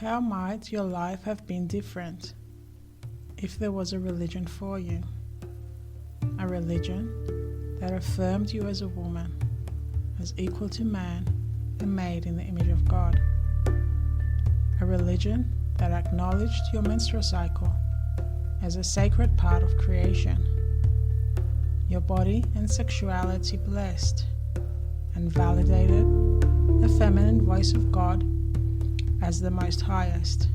How might your life have been different if there was a religion for you? A religion that affirmed you as a woman, as equal to man and made in the image of God. A religion that acknowledged your menstrual cycle as a sacred part of creation, your body and sexuality blessed, and validated the feminine voice of God as the most highest,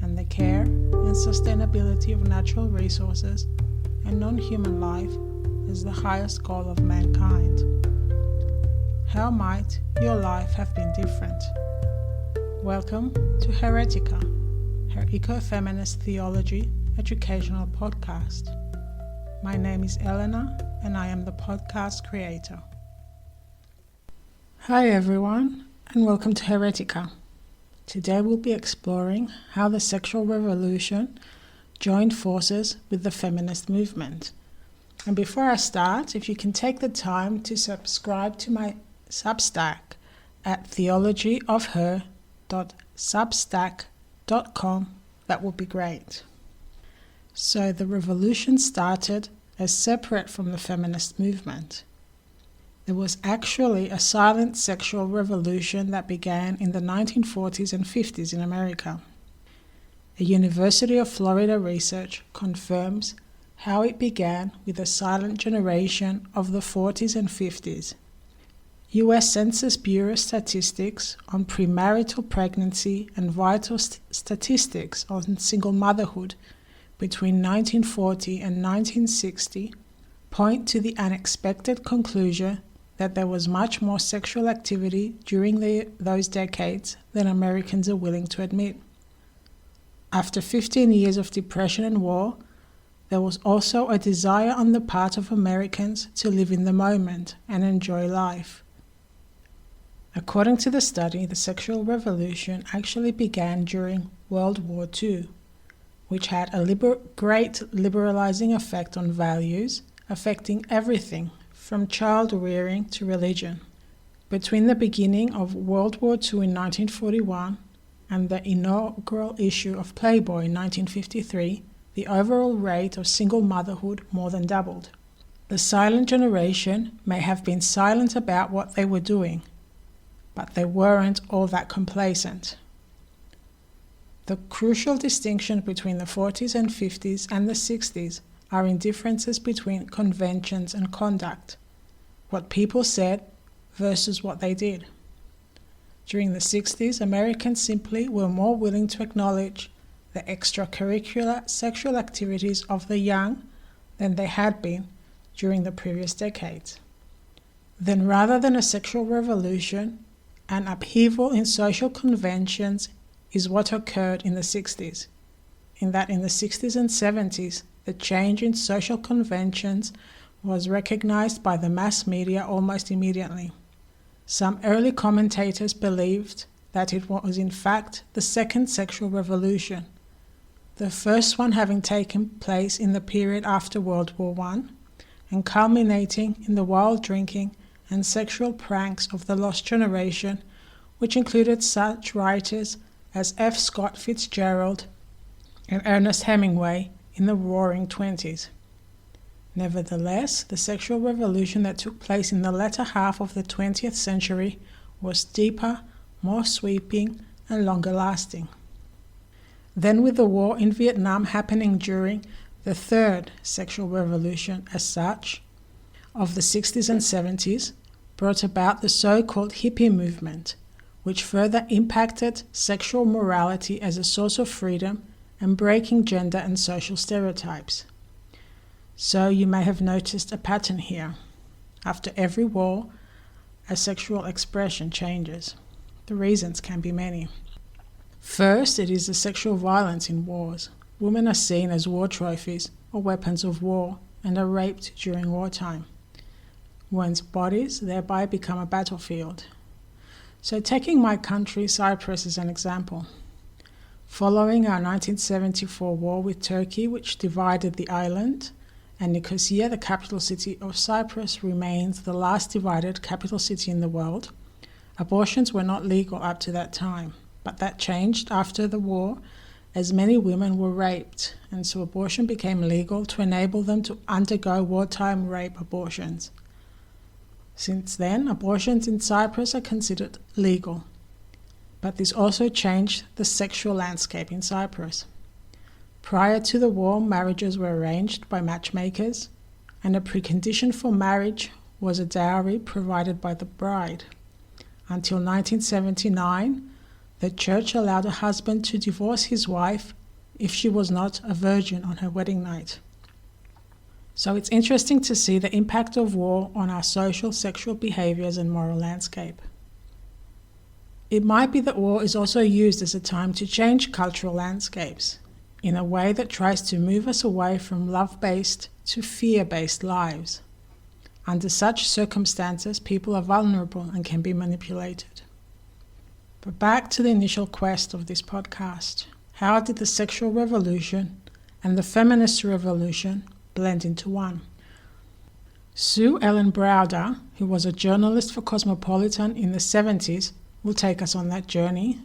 and the care and sustainability of natural resources and non-human life as the highest goal of mankind. How might your life have been different? Welcome to Heretica, her eco-feminist theology educational podcast. My name is Elena and I am the podcast creator. Hi everyone and welcome to Heretica. Today we'll be exploring how the sexual revolution joined forces with the feminist movement. And before I start, if you can take the time to subscribe to my Substack at theologyofher.substack.com, that would be great. So the revolution started as separate from the feminist movement. There was actually a silent sexual revolution that began in the 1940s and 50s in America. A University of Florida research confirms how it began with a silent generation of the 40s and 50s. U.S. Census Bureau statistics on premarital pregnancy and vital statistics on single motherhood between 1940 and 1960 point to the unexpected conclusion that there was much more sexual activity during those decades than Americans are willing to admit. After 15 years of depression and war, there was also a desire on the part of Americans to live in the moment and enjoy life. According to the study, the sexual revolution actually began during World War II, which had a great liberalizing effect on values, affecting everything from child rearing to religion. Between the beginning of World War II in 1941 and the inaugural issue of Playboy in 1953, the overall rate of single motherhood more than doubled. The silent generation may have been silent about what they were doing, but they weren't all that complacent. The crucial distinction between the 40s and 50s and the 60s are in differences between conventions and conduct, what people said versus what they did. During the 60s, Americans simply were more willing to acknowledge the extracurricular sexual activities of the young than they had been during the previous decades. Then, rather than a sexual revolution, an upheaval in social conventions is what occurred in the 60s, in that in the 60s and 70s, the change in social conventions was recognized by the mass media almost immediately. Some early commentators believed that it was in fact the second sexual revolution, the first one having taken place in the period after World War I and culminating in the wild drinking and sexual pranks of the lost generation, which included such writers as F. Scott Fitzgerald and Ernest Hemingway in the Roaring Twenties. Nevertheless, the sexual revolution that took place in the latter half of the 20th century was deeper, more sweeping, and longer lasting. Then, with the war in Vietnam happening during the third sexual revolution as such, of the 60s and 70s, brought about the so-called hippie movement, which further impacted sexual morality as a source of freedom and breaking gender and social stereotypes. So you may have noticed a pattern here. After every war, a sexual expression changes. The reasons can be many. First, it is the sexual violence in wars. Women are seen as war trophies or weapons of war and are raped during wartime. One's bodies thereby become a battlefield. So taking my country, Cyprus, as an example. Following our 1974 war with Turkey, which divided the island, and Nicosia, the capital city of Cyprus, remains the last divided capital city in the world, abortions were not legal up to that time. but that changed after the war as many women were raped, and so abortion became legal to enable them to undergo wartime rape abortions. Since then, abortions in Cyprus are considered legal, but this also changed the sexual landscape in Cyprus. Prior to the war, marriages were arranged by matchmakers, and a precondition for marriage was a dowry provided by the bride. Until 1979, the church allowed a husband to divorce his wife if she was not a virgin on her wedding night. So it's interesting to see the impact of war on our social, sexual behaviors and moral landscape. It might be that war is also used as a time to change cultural landscapes in a way that tries to move us away from love-based to fear-based lives. Under such circumstances, people are vulnerable and can be manipulated. But back to the initial quest of this podcast. How did the sexual revolution and the feminist revolution blend into one? Sue Ellen Browder, who was a journalist for Cosmopolitan in the 70s, will take us on that journey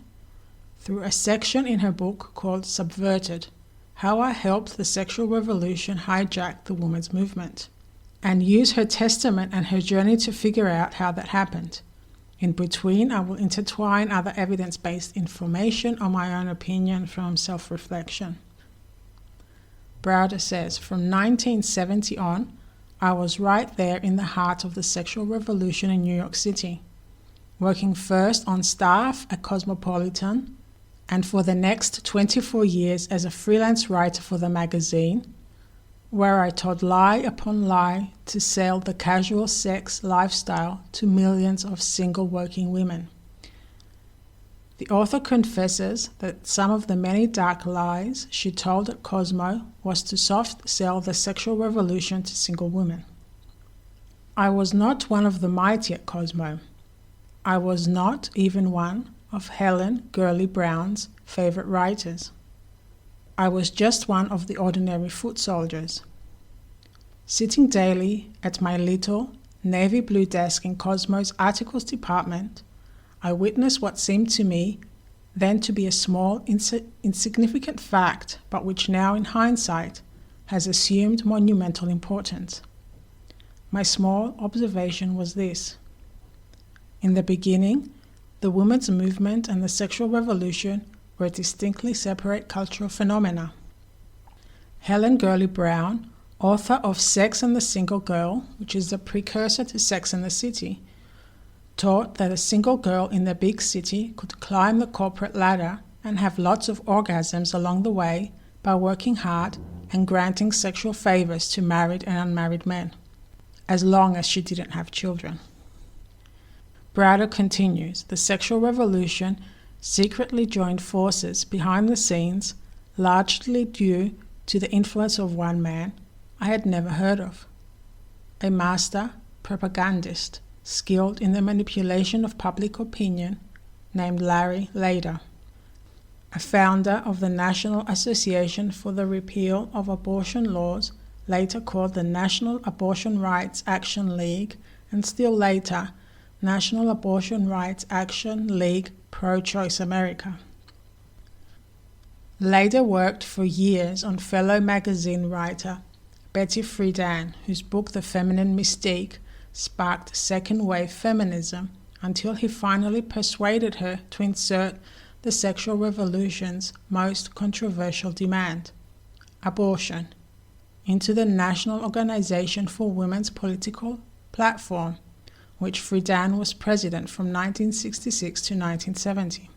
through a section in her book called Subverted: How I Helped the Sexual Revolution Hijack the Women's Movement, and use her testament and her journey to figure out how that happened. In between, I will intertwine other evidence-based information or my own opinion from self-reflection. Browder says, from 1970 on, I was right there in the heart of the sexual revolution in New York City, working first on staff at Cosmopolitan and for the next 24 years as a freelance writer for the magazine, where I told lie upon lie to sell the casual sex lifestyle to millions of single working women. The author confesses that some of the many dark lies she told at Cosmo was to soft sell the sexual revolution to single women. I was not one of the mighty at Cosmo. I was not even one of Helen Gurley Brown's favorite writers. I was just one of the ordinary foot soldiers. Sitting daily at my little navy blue desk in Cosmo's articles department, I witnessed what seemed to me then to be a small, insignificant fact, but which now in hindsight has assumed monumental importance. My small observation was this. In the beginning, the women's movement and the sexual revolution were distinctly separate cultural phenomena. Helen Gurley Brown, author of Sex and the Single Girl, which is the precursor to Sex and the City, taught that a single girl in the big city could climb the corporate ladder and have lots of orgasms along the way by working hard and granting sexual favors to married and unmarried men, as long as she didn't have children. Browder continues, the sexual revolution secretly joined forces behind the scenes, largely due to the influence of one man I had never heard of, a master propagandist skilled in the manipulation of public opinion named Larry Lader, a founder of the National Association for the Repeal of Abortion Laws, later called the National Abortion Rights Action League, and still later National Abortion Rights Action League Pro-Choice America. Lader worked for years on fellow magazine writer Betty Friedan, whose book The Feminine Mystique sparked second-wave feminism until he finally persuaded her to insert the sexual revolution's most controversial demand, abortion, into the National Organization for Women's political platform, which Friedan was president from 1966 to 1970.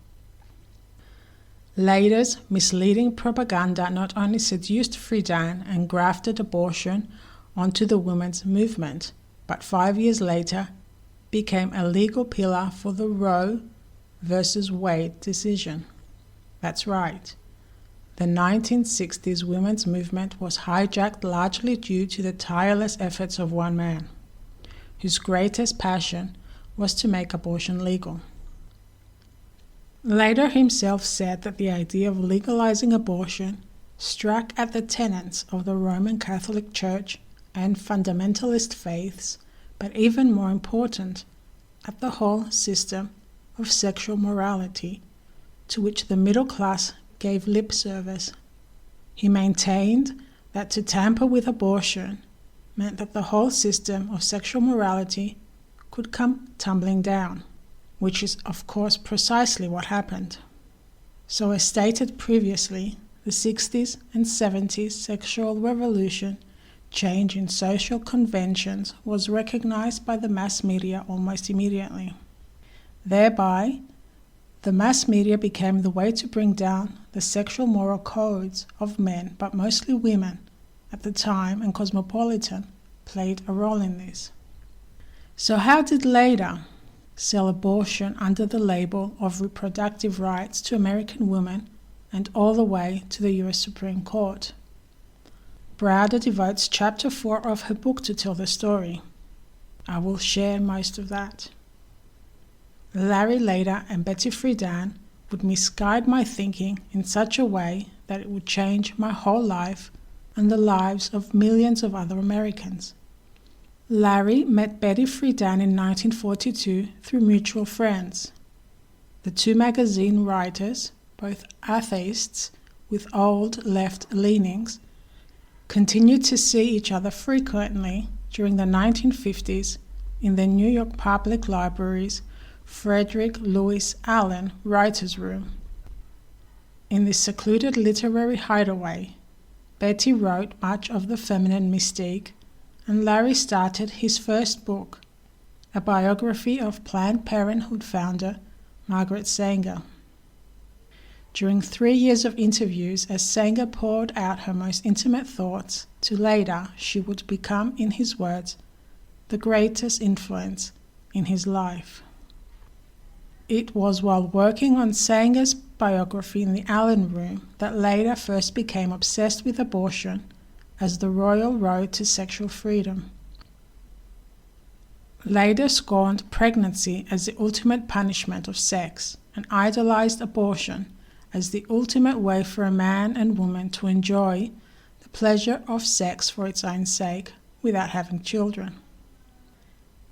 Lader's misleading propaganda not only seduced Friedan and grafted abortion onto the women's movement, but 5 years later became a legal pillar for the Roe versus Wade decision. That's right. The 1960s women's movement was hijacked largely due to the tireless efforts of one man, whose greatest passion was to make abortion legal. Lader himself said that the idea of legalizing abortion struck at the tenets of the Roman Catholic Church and fundamentalist faiths, but even more important, at the whole system of sexual morality to which the middle class gave lip service. He maintained that to tamper with abortion meant that the whole system of sexual morality could come tumbling down, which is of course precisely what happened. So as stated previously, the 60s and 70s sexual revolution, change in social conventions, was recognized by the mass media almost immediately. Thereby, the mass media became the way to bring down the sexual moral codes of men, but mostly women, at the time, and Cosmopolitan played a role in this. So how did Later sell abortion under the label of reproductive rights to American women and all the way to the US Supreme Court? Browder devotes chapter 4 of her book to tell the story. I will share most of that. Larry Lader and Betty Friedan would misguide my thinking in such a way that it would change my whole life and the lives of millions of other Americans. Larry met Betty Friedan in 1942 through mutual friends. The two magazine writers, both atheists with old left leanings, continued to see each other frequently during the 1950s in the New York Public Library's Frederick Lewis Allen Writers' Room. In this secluded literary hideaway, Betty wrote much of the feminine mystique, and Larry started his first book, a biography of Planned Parenthood founder Margaret Sanger. During 3 years of interviews, as Sanger poured out her most intimate thoughts, to Later she would become, in his words, the greatest influence in his life. It was while working on Sanger's biography in the Allen Room that Later first became obsessed with abortion as the royal road to sexual freedom. Later scorned pregnancy as the ultimate punishment of sex and idolized abortion as the ultimate way for a man and woman to enjoy the pleasure of sex for its own sake without having children.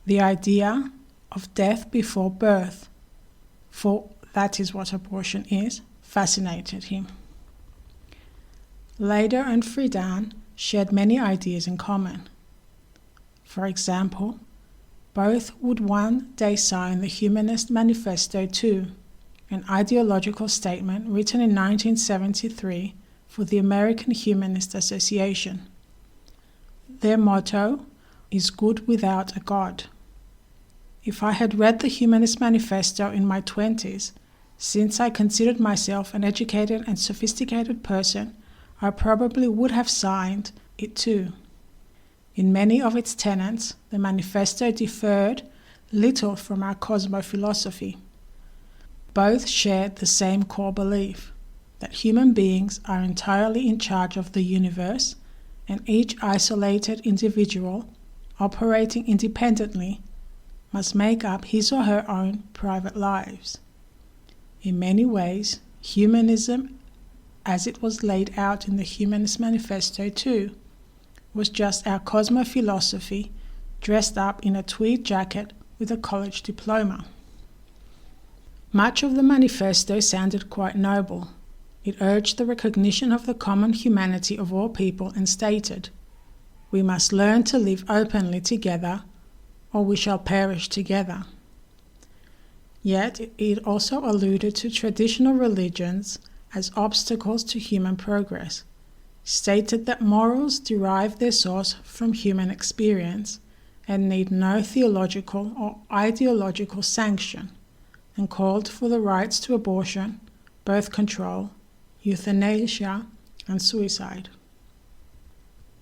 The idea of death before birth, for that is what abortion is, fascinated him. Later and Friedan shared many ideas in common. For example, both would one day sign the Humanist Manifesto too, an ideological statement written in 1973 for the American Humanist Association. Their motto is "Good without a God." If I had read the Humanist Manifesto in my 20s, since I considered myself an educated and sophisticated person, I probably would have signed it too. In many of its tenets, the manifesto differed little from our cosmo-philosophy. Both shared the same core belief, that human beings are entirely in charge of the universe, and each isolated individual, operating independently, must make up his or her own private lives. In many ways, humanism, as it was laid out in the Humanist Manifesto too, was just our cosmo-philosophy dressed up in a tweed jacket with a college diploma. Much of the manifesto sounded quite noble. It urged the recognition of the common humanity of all people and stated, "We must learn to live openly together, or we shall perish together." Yet it also alluded to traditional religions as obstacles to human progress, stated that morals derive their source from human experience and need no theological or ideological sanction, and called for the rights to abortion, birth control, euthanasia, and suicide.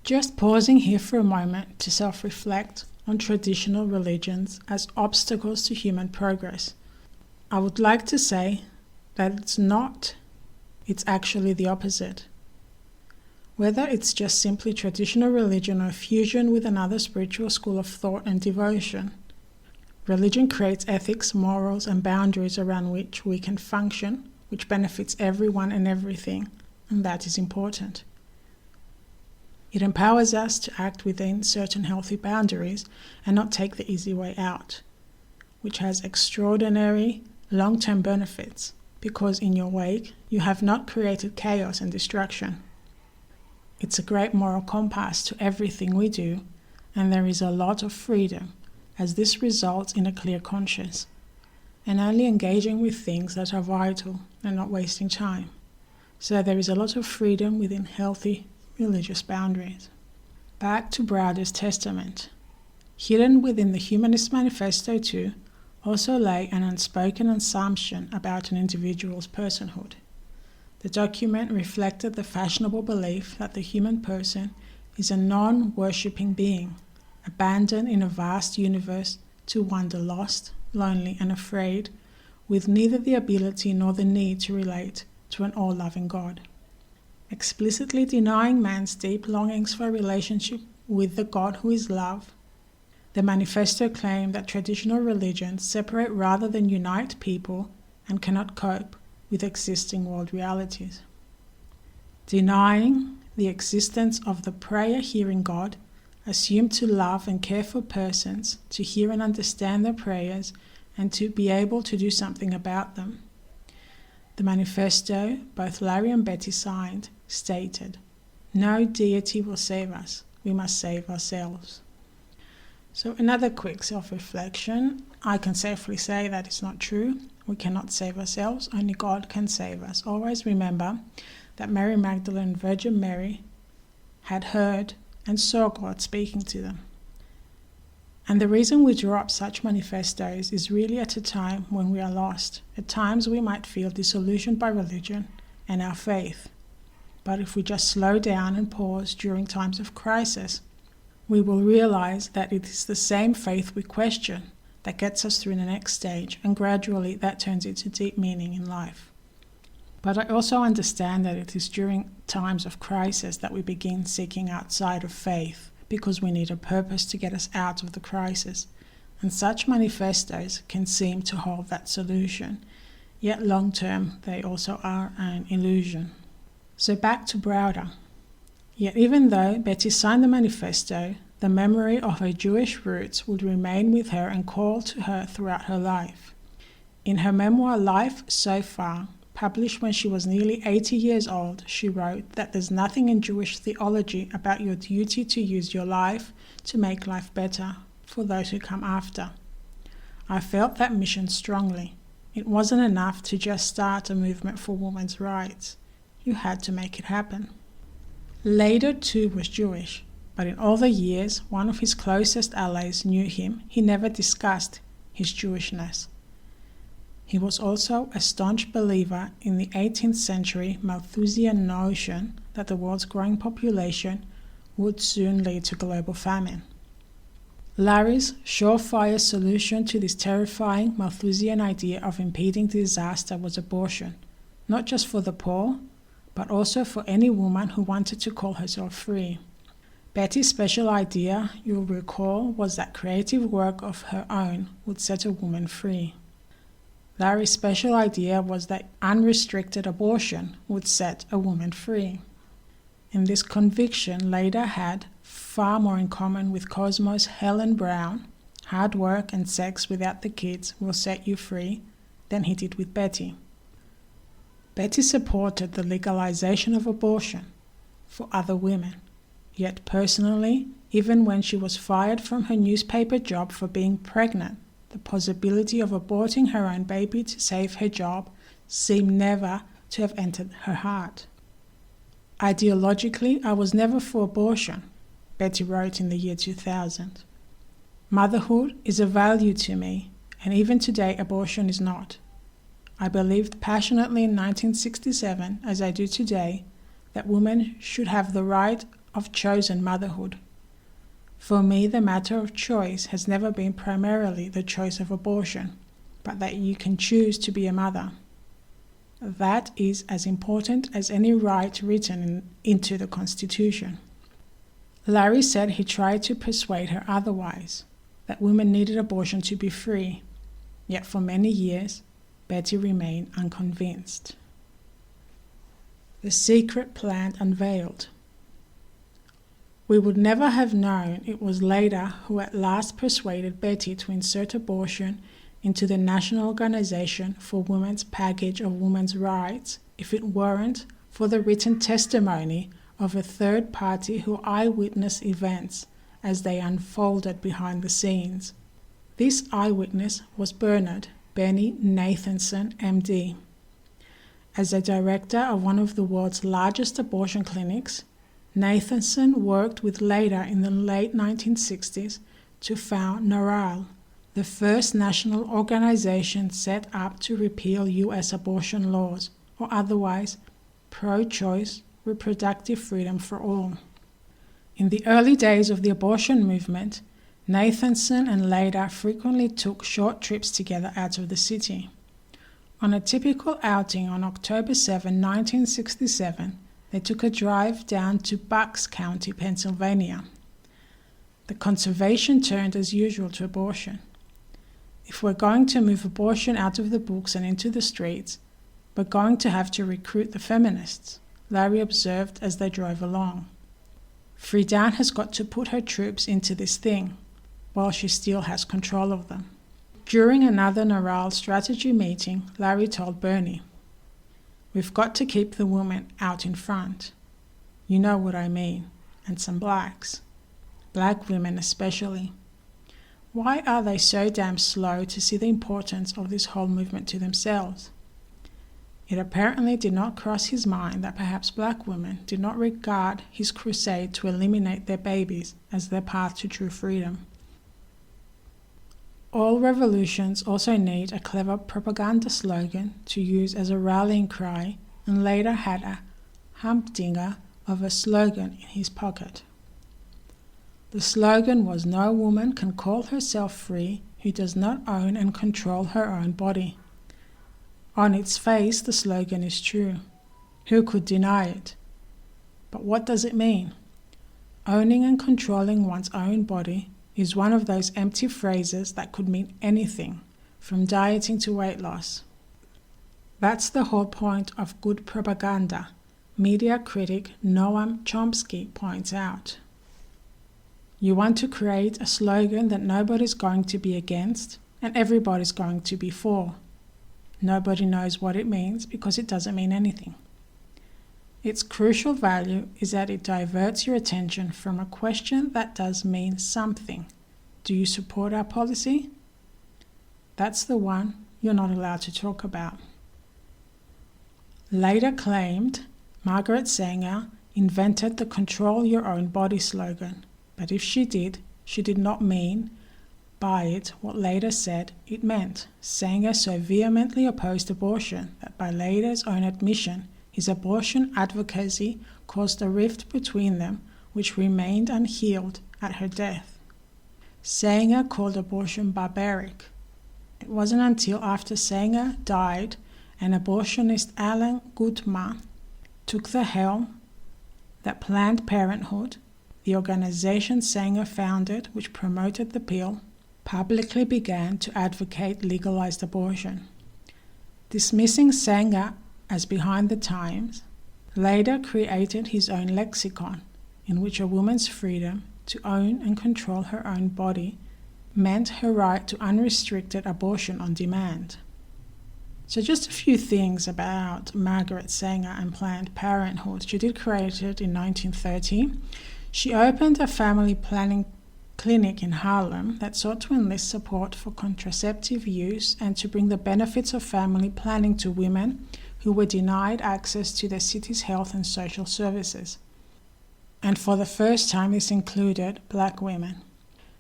Just pausing here for a moment to self-reflect on traditional religions as obstacles to human progress, I would like to say that it's actually the opposite. Whether it's just simply traditional religion or fusion with another spiritual school of thought and devotion, religion creates ethics, morals, and boundaries around which we can function, which benefits everyone and everything, and that is important. It empowers us to act within certain healthy boundaries and not take the easy way out, which has extraordinary long-term benefits, because in your wake you have not created chaos and destruction. It's a great moral compass to everything we do, and there is a lot of freedom, as this results in a clear conscience, and only engaging with things that are vital and not wasting time. So there is a lot of freedom within healthy religious boundaries. Back to Browder's testament. Hidden within the Humanist Manifesto too, also lay an unspoken assumption about an individual's personhood. The document reflected the fashionable belief that the human person is a non-worshipping being, abandoned in a vast universe to wander lost, lonely and afraid, with neither the ability nor the need to relate to an all-loving God. Explicitly denying man's deep longings for a relationship with the God who is love, the manifesto claimed that traditional religions separate rather than unite people and cannot cope with existing world realities. Denying the existence of the prayer-hearing God assumed to love and care for persons, to hear and understand their prayers, and to be able to do something about them. The manifesto, both Larry and Betty signed, stated, "No deity will save us. We must save ourselves." So another quick self-reflection. I can safely say that it's not true. We cannot save ourselves. Only God can save us. Always remember that Mary Magdalene and Virgin Mary had heard and saw God speaking to them. And the reason we draw up such manifestos is really at a time when we are lost. At times we might feel disillusioned by religion and our faith. But if we just slow down and pause during times of crisis, we will realize that it is the same faith we question that gets us through the next stage, and gradually that turns into deep meaning in life. But I also understand that it is during times of crisis that we begin seeking outside of faith, because we need a purpose to get us out of the crisis, and such manifestos can seem to hold that solution, yet long term they also are an illusion. So back to Browder. Yet even though Betty signed the manifesto, the memory of her Jewish roots would remain with her and call to her throughout her life. In her memoir Life So Far, published when she was nearly 80 years old, she wrote that there's nothing in Jewish theology about your duty to use your life to make life better for those who come after. I felt that mission strongly. It wasn't enough to just start a movement for women's rights. You had to make it happen. Later too was Jewish, but in all the years one of his closest allies knew him, he never discussed his Jewishness. He was also a staunch believer in the 18th century Malthusian notion that the world's growing population would soon lead to global famine. Larry's surefire solution to this terrifying Malthusian idea of impending disaster was abortion, not just for the poor, but also for any woman who wanted to call herself free. Betty's special idea, you'll recall, was that creative work of her own would set a woman free. Larry's special idea was that unrestricted abortion would set a woman free. And this conviction later had far more in common with Cosmo's Helen Brown, hard work and sex without the kids will set you free, than he did with Betty. Betty supported the legalization of abortion for other women, yet personally, even when she was fired from her newspaper job for being pregnant, the possibility of aborting her own baby to save her job seemed never to have entered her heart. Ideologically, I was never for abortion, Betty wrote in the year 2000. Motherhood is a value to me, and even today abortion is not. I believed passionately in 1967, as I do today, that women should have the right of chosen motherhood. For me, the matter of choice has never been primarily the choice of abortion, but that you can choose to be a mother. That is as important as any right written into the Constitution. Larry said he tried to persuade her otherwise, that women needed abortion to be free, yet for many years, Betty remained unconvinced. The secret plan unveiled. We would never have known it was later who at last persuaded Betty to insert abortion into the National Organization for Women's package of women's rights if it weren't for the written testimony of a third party who eyewitnessed events as they unfolded behind the scenes. This eyewitness was Bernard Benny Nathanson, MD. As a director of one of the world's largest abortion clinics, Nathanson worked with Leda in the late 1960s to found NARAL, the first national organization set up to repeal U.S. abortion laws, or otherwise pro-choice reproductive freedom for all. In the early days of the abortion movement, Nathanson and Leda frequently took short trips together out of the city. On a typical outing on October 7, 1967, they took a drive down to Bucks County, Pennsylvania. The conservation turned as usual to abortion. If we're going to move abortion out of the books and into the streets, we're going to have to recruit the feminists, Larry observed as they drove along. Friedan has got to put her troops into this thing, while she still has control of them. During another NARAL strategy meeting, Larry told Bernie, "We've got to keep the women out in front. You know what I mean, and some blacks. Black women especially. Why are they so damn slow to see the importance of this whole movement to themselves?" It apparently did not cross his mind that perhaps black women did not regard his crusade to eliminate their babies as their path to true freedom. All revolutions also need a clever propaganda slogan to use as a rallying cry, and later had a humdinger of a slogan in his pocket. The slogan was, "No woman can call herself free who does not own and control her own body." On its face, the slogan is true. Who could deny it? But what does it mean? Owning and controlling one's own body is one of those empty phrases that could mean anything, from dieting to weight loss. That's the whole point of good propaganda, media critic Noam Chomsky points out. You want to create a slogan that nobody's going to be against and everybody's going to be for. Nobody knows what it means because it doesn't mean anything. Its crucial value is that it diverts your attention from a question that does mean something. Do you support our policy? That's the one you're not allowed to talk about. Later claimed Margaret Sanger invented the control your own body slogan, but if she did not mean by it what Leda said it meant. Sanger so vehemently opposed abortion that by Leda's own admission, his abortion advocacy caused a rift between them which remained unhealed at her death. Sanger called abortion barbaric. It wasn't until after Sanger died and abortionist Alan Gutmann took the helm that Planned Parenthood, the organization Sanger founded which promoted the pill, publicly began to advocate legalized abortion. Dismissing Sanger as behind the times, Leda created his own lexicon in which a woman's freedom to own and control her own body meant her right to unrestricted abortion on demand. So just a few things about Margaret Sanger and Planned Parenthood. She did create it in 1930. She opened a family planning clinic in Harlem that sought to enlist support for contraceptive use and to bring the benefits of family planning to women who were denied access to the city's health and social services. And for the first time, this included black women.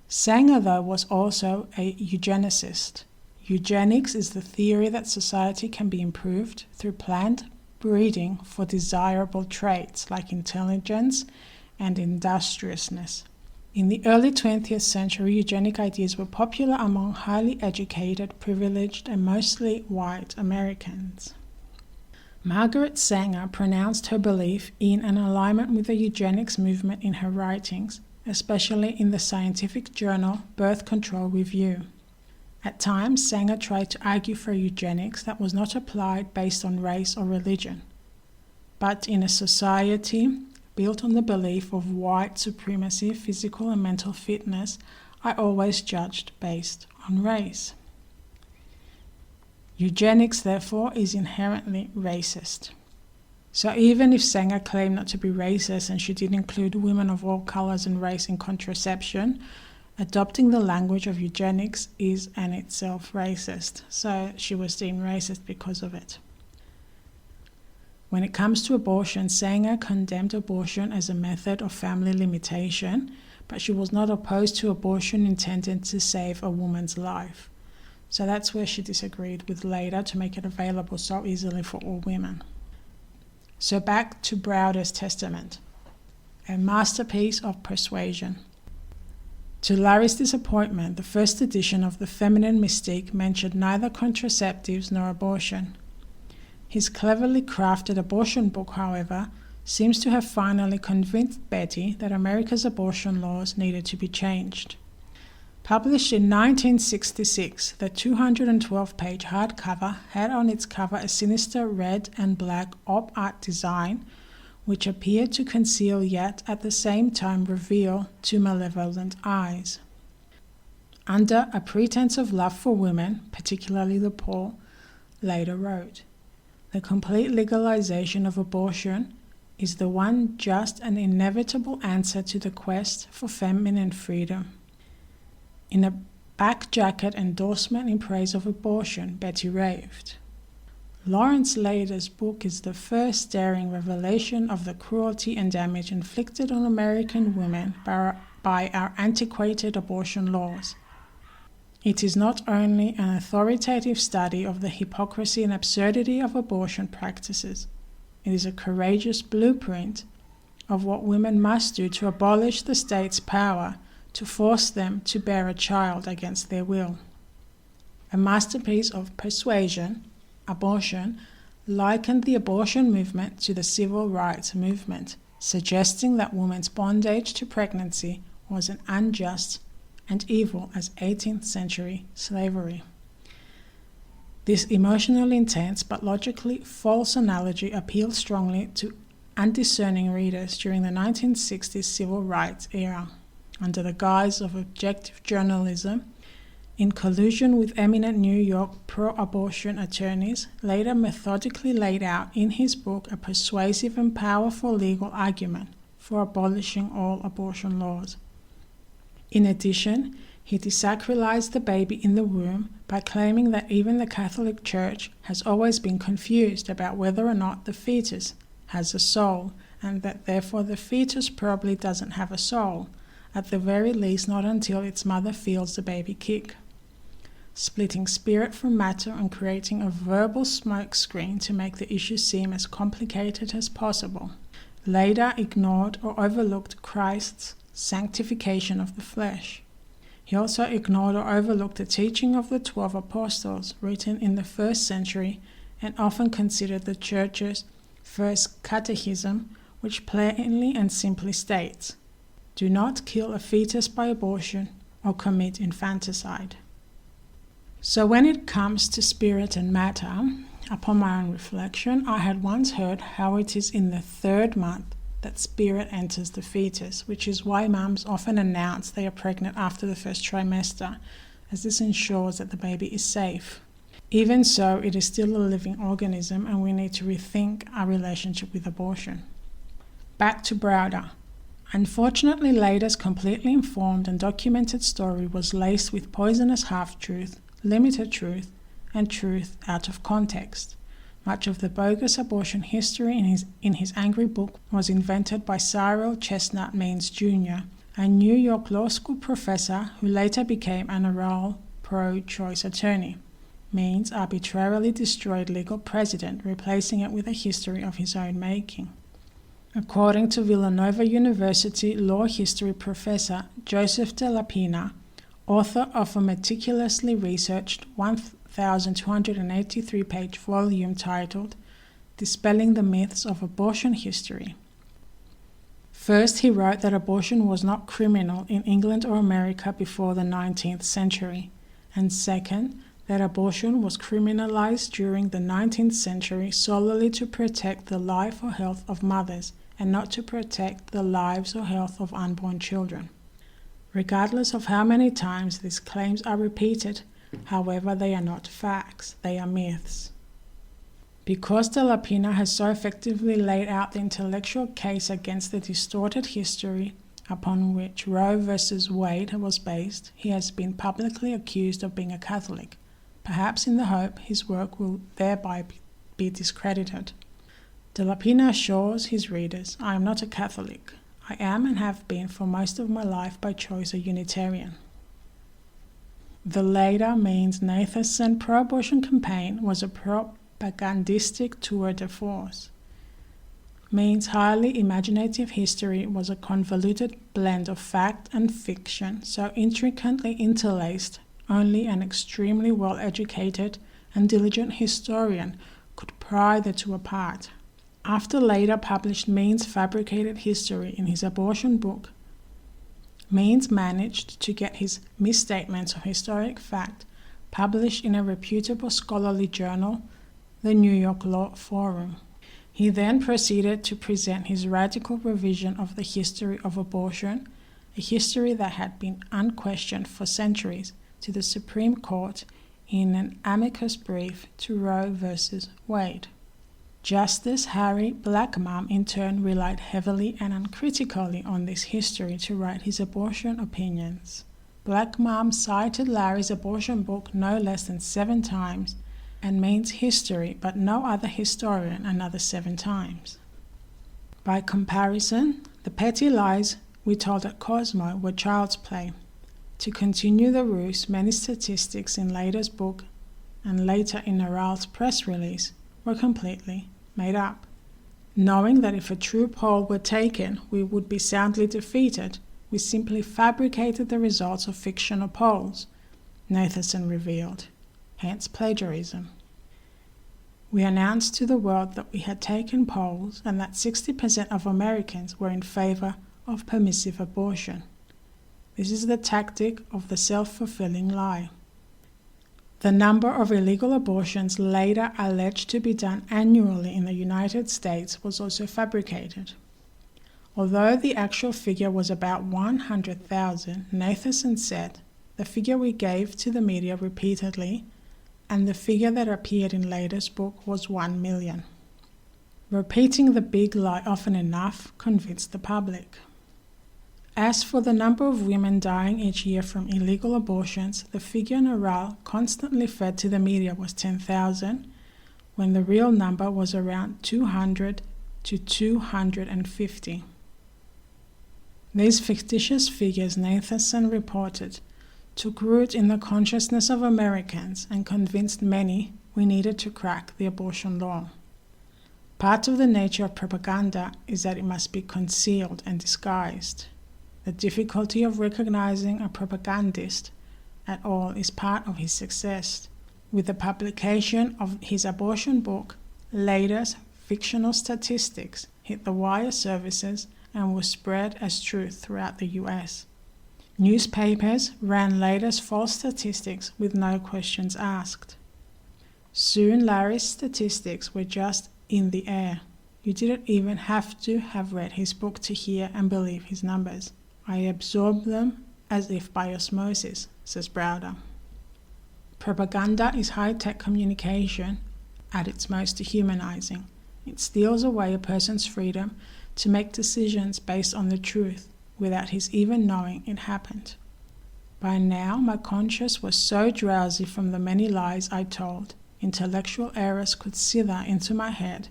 Sanger, though, was also a eugenicist. Eugenics is the theory that society can be improved through planned breeding for desirable traits like intelligence and industriousness. In the early 20th century, eugenic ideas were popular among highly educated, privileged, and mostly white Americans. Margaret Sanger pronounced her belief in an alignment with the eugenics movement in her writings, especially in the scientific journal Birth Control Review. At times, Sanger tried to argue for eugenics that was not applied based on race or religion, but in a society built on the belief of white supremacy, physical and mental fitness, I always judged based on race. Eugenics, therefore, is inherently racist. So even if Sanger claimed not to be racist and she did include women of all colors and race in contraception, adopting the language of eugenics is in itself racist. So she was deemed racist because of it. When it comes to abortion, Sanger condemned abortion as a method of family limitation, but she was not opposed to abortion intended to save a woman's life. So that's where she disagreed with Leder to make it available so easily for all women. So back to Browder's Testament, a masterpiece of persuasion. To Larry's disappointment, the first edition of the Feminine Mystique mentioned neither contraceptives nor abortion. His cleverly crafted abortion book, however, seems to have finally convinced Betty that America's abortion laws needed to be changed. Published in 1966, the 212-page hardcover had on its cover a sinister red and black op-art design, which appeared to conceal yet at the same time reveal two malevolent eyes. Under a pretense of love for women, particularly the poor, Leder wrote, "The complete legalization of abortion is the one just and inevitable answer to the quest for feminine freedom." In a back jacket endorsement in praise of abortion, Betty raved. Lawrence Leder's book is the first daring revelation of the cruelty and damage inflicted on American women by our antiquated abortion laws. It is not only an authoritative study of the hypocrisy and absurdity of abortion practices, it is a courageous blueprint of what women must do to abolish the state's power to force them to bear a child against their will. A masterpiece of persuasion, Abortion likened the abortion movement to the civil rights movement, suggesting that women's bondage to pregnancy was as unjust and evil as 18th century slavery. This emotionally intense but logically false analogy appealed strongly to undiscerning readers during the 1960s civil rights era. Under the guise of objective journalism, in collusion with eminent New York pro-abortion attorneys, Leder methodically laid out in his book a persuasive and powerful legal argument for abolishing all abortion laws. In addition, he desacralized the baby in the womb by claiming that even the Catholic Church has always been confused about whether or not the fetus has a soul, and that therefore the fetus probably doesn't have a soul, at the very least not until its mother feels the baby kick. Splitting spirit from matter and creating a verbal smokescreen to make the issue seem as complicated as possible, Leder ignored or overlooked Christ's sanctification of the flesh. He also ignored or overlooked the teaching of the 12 apostles written in the 1st century and often considered the Church's first catechism, which plainly and simply states, "Do not kill a fetus by abortion or commit infanticide." So when it comes to spirit and matter, upon my own reflection, I had once heard how it is in the 3rd month that spirit enters the fetus, which is why mums often announce they are pregnant after the 1st trimester, as this ensures that the baby is safe. Even so, it is still a living organism and we need to rethink our relationship with abortion. Back to Browder. Unfortunately, Leder's completely informed and documented story was laced with poisonous half-truth, limited truth, and truth out of context. Much of the bogus abortion history in his angry book was invented by Cyril Chestnut Means Jr., a New York law school professor who later became an oral pro-choice attorney. Means arbitrarily destroyed legal precedent, replacing it with a history of his own making. According to Villanova University law history professor Joseph de la Pina, author of a meticulously researched 1,283-page volume titled Dispelling the Myths of Abortion History. First, he wrote that abortion was not criminal in England or America before the 19th century, and second, that abortion was criminalized during the 19th century solely to protect the life or health of mothers and not to protect the lives or health of unborn children. Regardless of how many times these claims are repeated, However, they are not facts, they are myths. Because de la Pena has so effectively laid out the intellectual case against the distorted history upon which Roe versus Wade was based, he has been publicly accused of being a Catholic, perhaps in the hope his work will thereby be discredited. De la Pena assures his readers, "I am not a Catholic. I am and have been for most of my life by choice a Unitarian." The later Means Nathanson pro-abortion campaign was a propagandistic tour de force. Means' highly imaginative history was a convoluted blend of fact and fiction, so intricately interlaced only an extremely well-educated and diligent historian could pry the two apart. After later published Means' fabricated history in his abortion book, Means managed to get his misstatements of historic fact published in a reputable scholarly journal, the New York Law Forum. He then proceeded to present his radical revision of the history of abortion, a history that had been unquestioned for centuries, to the Supreme Court in an amicus brief to Roe versus Wade. Justice Harry Blackmun in turn relied heavily and uncritically on this history to write his abortion opinions. Blackmun cited Larry's abortion book no less than 7 times, and Means' history, but no other historian another 7 times. By comparison, the petty lies we told at Cosmo were child's play. To continue the ruse, many statistics in Later's book and later in Naral's press release were completely made up. Knowing that if a true poll were taken, we would be soundly defeated, we simply fabricated the results of fictional polls, Nathanson revealed. Hence plagiarism. We announced to the world that we had taken polls and that 60% of Americans were in favor of permissive abortion. This is the tactic of the self-fulfilling lie. The number of illegal abortions later alleged to be done annually in the United States was also fabricated. Although the actual figure was about 100,000, Nathanson said, "The figure we gave to the media repeatedly, and the figure that appeared in Later's book was 1 million. Repeating the big lie often enough convinced the public. As for the number of women dying each year from illegal abortions, the figure Naral constantly fed to the media was 10,000, when the real number was around 200 to 250. These fictitious figures, Nathanson reported, took root in the consciousness of Americans and convinced many we needed to crack the abortion law. Part of the nature of propaganda is that it must be concealed and disguised. The difficulty of recognizing a propagandist at all is part of his success. With the publication of his abortion book, Later's fictional statistics hit the wire services and were spread as truth throughout the U.S. Newspapers ran Later's false statistics with no questions asked. Soon Larry's statistics were just in the air. You didn't even have to have read his book to hear and believe his numbers. I absorbed them as if by osmosis, says Browder. Propaganda is high-tech communication at its most dehumanizing. It steals away a person's freedom to make decisions based on the truth without his even knowing it happened. By now, my conscience was so drowsy from the many lies I told, intellectual errors could slither into my head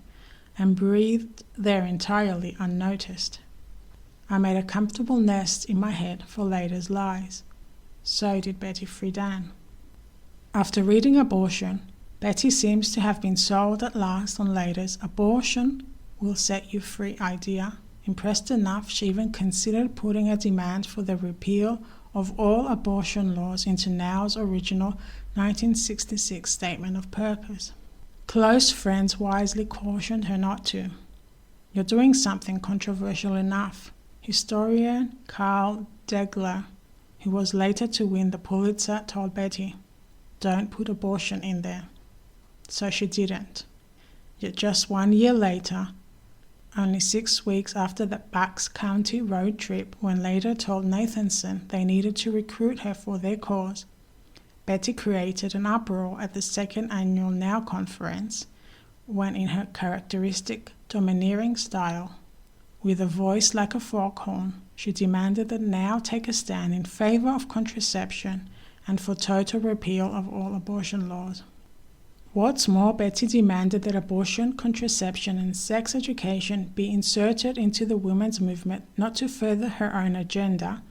and breathed there entirely unnoticed. I made a comfortable nest in my head for Later's lies. So did Betty Friedan. After reading Abortion, Betty seems to have been sold at last on Later's abortion will set you free idea. Impressed enough, she even considered putting a demand for the repeal of all abortion laws into Now's original 1966 statement of purpose. Close friends wisely cautioned her not to. You're doing something controversial enough. Historian Carl Degler, who was later to win the Pulitzer, told Betty, "Don't put abortion in there." So she didn't. Yet just 1 year later, only 6 weeks after the Bucks County road trip, when Later told Nathanson they needed to recruit her for their cause, Betty created an uproar at the second annual NOW conference when, in her characteristic domineering style, with a voice like a foghorn, she demanded that NOW take a stand in favor of contraception and for total repeal of all abortion laws. What's more, Betty demanded that abortion, contraception, and sex education be inserted into the women's movement not to further her own agenda,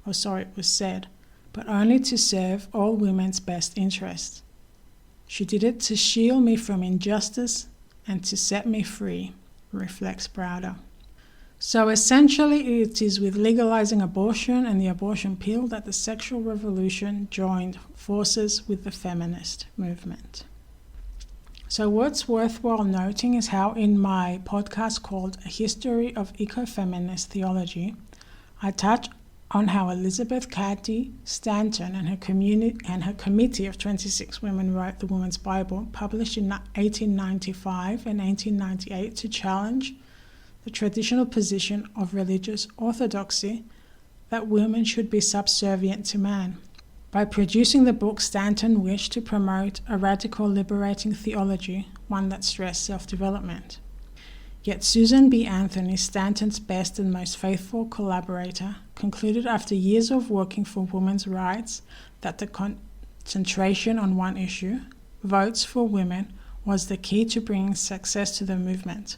or so it was said, but only to serve all women's best interests. She did it to shield me from injustice and to set me free, reflects Browder. So essentially it is with legalizing abortion and the abortion pill that the sexual revolution joined forces with the feminist movement. So what's worthwhile noting is how in my podcast called A History of Ecofeminist Theology, I touch on how Elizabeth Cady Stanton and her committee of 26 women wrote the Woman's Bible, published in 1895 and 1898 to challenge the traditional position of religious orthodoxy that women should be subservient to man. By producing the book, Stanton wished to promote a radical liberating theology, one that stressed self-development. Yet Susan B. Anthony, Stanton's best and most faithful collaborator, concluded after years of working for women's rights that the concentration on one issue, votes for women, was the key to bringing success to the movement.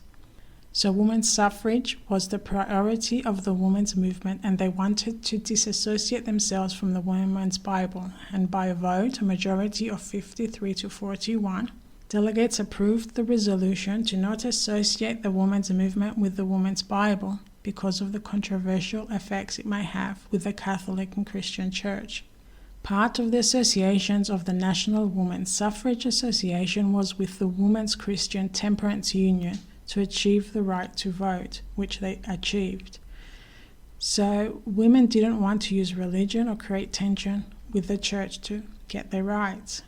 So women's suffrage was the priority of the women's movement, and they wanted to disassociate themselves from the Women's Bible, and by a vote, a majority of 53 to 41, delegates approved the resolution to not associate the women's movement with the Women's Bible because of the controversial effects it may have with the Catholic and Christian Church. Part of the associations of the National Women's Suffrage Association was with the Women's Christian Temperance Union, to achieve the right to vote, which they achieved. So women didn't want to use religion or create tension with the church to get their rights.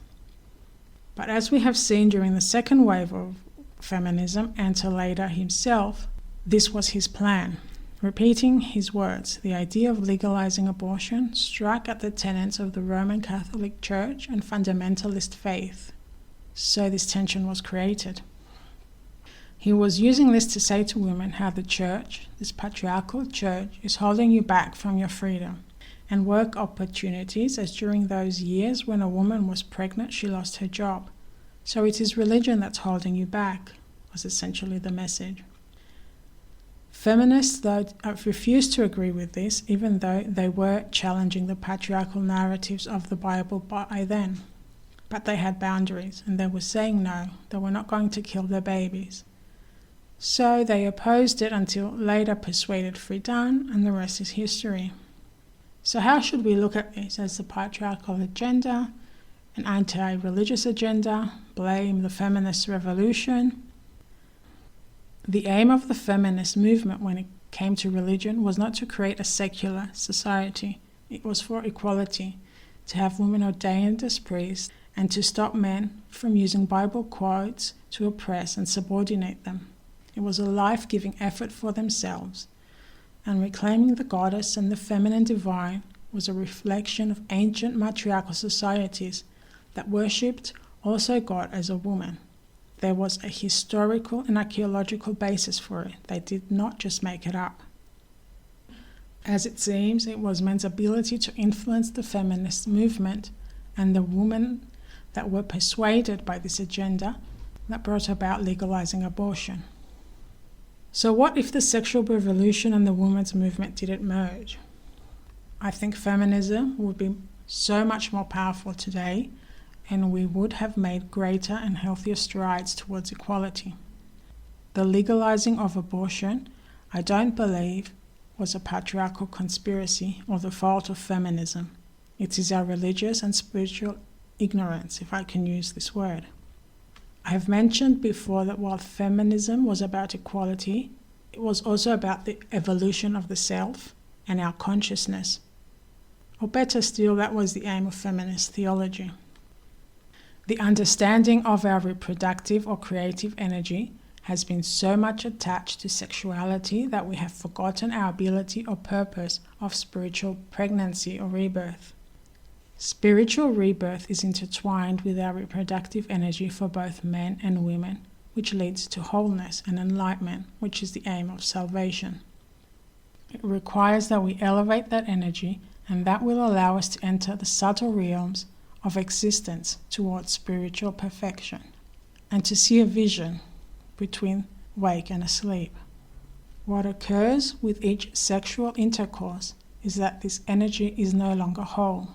But as we have seen during the second wave of feminism, and to later himself, this was his plan. Repeating his words, the idea of legalizing abortion struck at the tenets of the Roman Catholic Church and fundamentalist faith. So this tension was created. He was using this to say to women how the church, this patriarchal church, is holding you back from your freedom and work opportunities, as during those years when a woman was pregnant, she lost her job. So it is religion that's holding you back, was essentially the message. Feminists, though, refused to agree with this, even though they were challenging the patriarchal narratives of the Bible by then. But they had boundaries, and they were saying no, they were not going to kill their babies. So they opposed it until later persuaded Friedan, and the rest is history. So how should we look at this? As the patriarchal agenda, an anti-religious agenda, blame the feminist revolution? The aim of the feminist movement when it came to religion was not to create a secular society. It was for equality, to have women ordained as priests, and to stop men from using Bible quotes to oppress and subordinate them. It was a life-giving effort for themselves, and reclaiming the goddess and the feminine divine was a reflection of ancient matriarchal societies that worshipped also God as a woman. There was a historical and archaeological basis for it. They did not just make it up. As it seems, it was men's ability to influence the feminist movement and the women that were persuaded by this agenda that brought about legalizing abortion. So what if the sexual revolution and the women's movement didn't merge? I think feminism would be so much more powerful today, and we would have made greater and healthier strides towards equality. The legalizing of abortion, I don't believe, was a patriarchal conspiracy or the fault of feminism. It is our religious and spiritual ignorance, if I can use this word. I have mentioned before that while feminism was about equality, it was also about the evolution of the self and our consciousness. Or better still, that was the aim of feminist theology. The understanding of our reproductive or creative energy has been so much attached to sexuality that we have forgotten our ability or purpose of spiritual pregnancy or rebirth. Spiritual rebirth is intertwined with our reproductive energy for both men and women, which leads to wholeness and enlightenment, which is the aim of salvation. It requires that we elevate that energy, and that will allow us to enter the subtle realms of existence towards spiritual perfection, and to see a vision between wake and asleep. What occurs with each sexual intercourse is that this energy is no longer whole,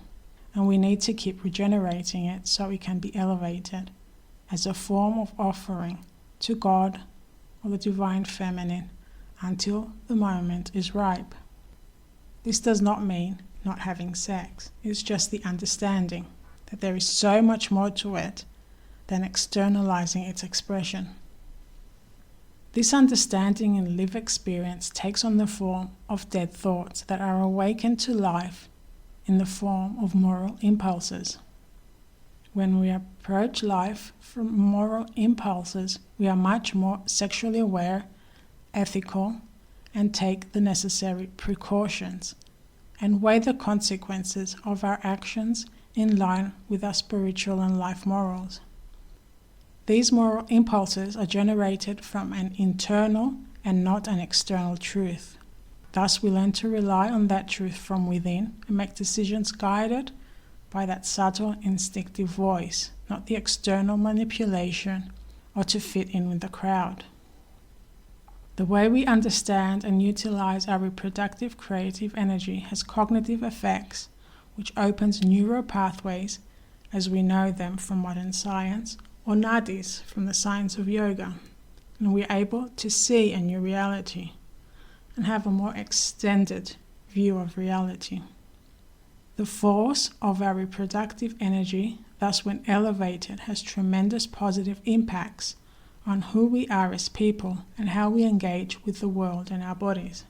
and we need to keep regenerating it so it can be elevated as a form of offering to God or the divine feminine until the moment is ripe. This does not mean not having sex. It's just the understanding that there is so much more to it than externalizing its expression. This understanding and lived experience takes on the form of dead thoughts that are awakened to life in the form of moral impulses. When we approach life from moral impulses, we are much more sexually aware, ethical, and take the necessary precautions and weigh the consequences of our actions in line with our spiritual and life morals. These moral impulses are generated from an internal and not an external truth. Thus, we learn to rely on that truth from within and make decisions guided by that subtle instinctive voice, not the external manipulation or to fit in with the crowd. The way we understand and utilize our reproductive creative energy has cognitive effects, which opens neural pathways as we know them from modern science, or nadis from the science of yoga, and we're able to see a new reality and have a more extended view of reality. The force of our reproductive energy, thus when elevated, has tremendous positive impacts on who we are as people and how we engage with the world and our bodies.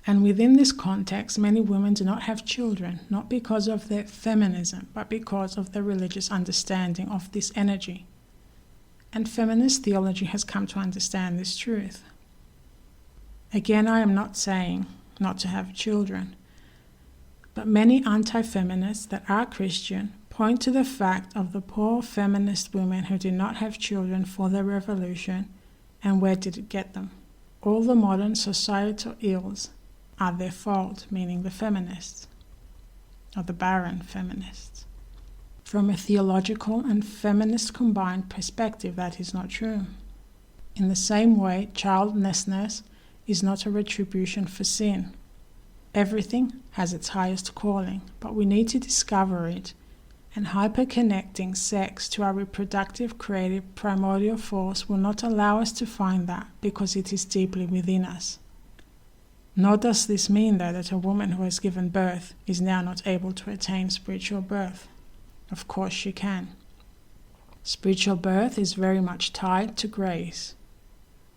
And within this context, many women do not have children, not because of their feminism, but because of their religious understanding of this energy. And feminist theology has come to understand this truth. Again, I am not saying not to have children, but many anti-feminists that are Christian point to the fact of the poor feminist women who did not have children for the revolution, and where did it get them? All the modern societal ills are their fault, meaning the feminists, or the barren feminists. From a theological and feminist combined perspective, that is not true. In the same way, childlessness is not a retribution for sin. Everything has its highest calling, but we need to discover it, and hyper-connecting sex to our reproductive, creative, primordial force will not allow us to find that because it is deeply within us. Nor does this mean, though, that a woman who has given birth is now not able to attain spiritual birth. Of course she can. Spiritual birth is very much tied to grace.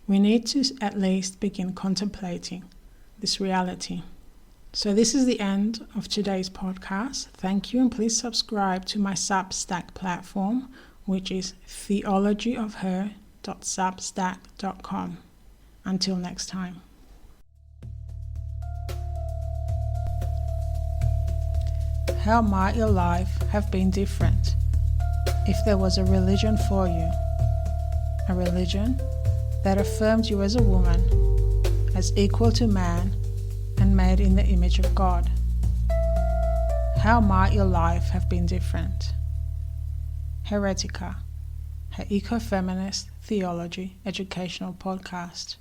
We need to at least begin contemplating this reality. So this is the end of today's podcast. Thank you, and please subscribe to my Substack platform, which is theologyofher.substack.com. Until next time. How might your life have been different if there was a religion for you? A religion that affirmed you as a woman, as equal to man, and made in the image of God. How might your life have been different? Heretica, her eco-feminist theology educational podcast.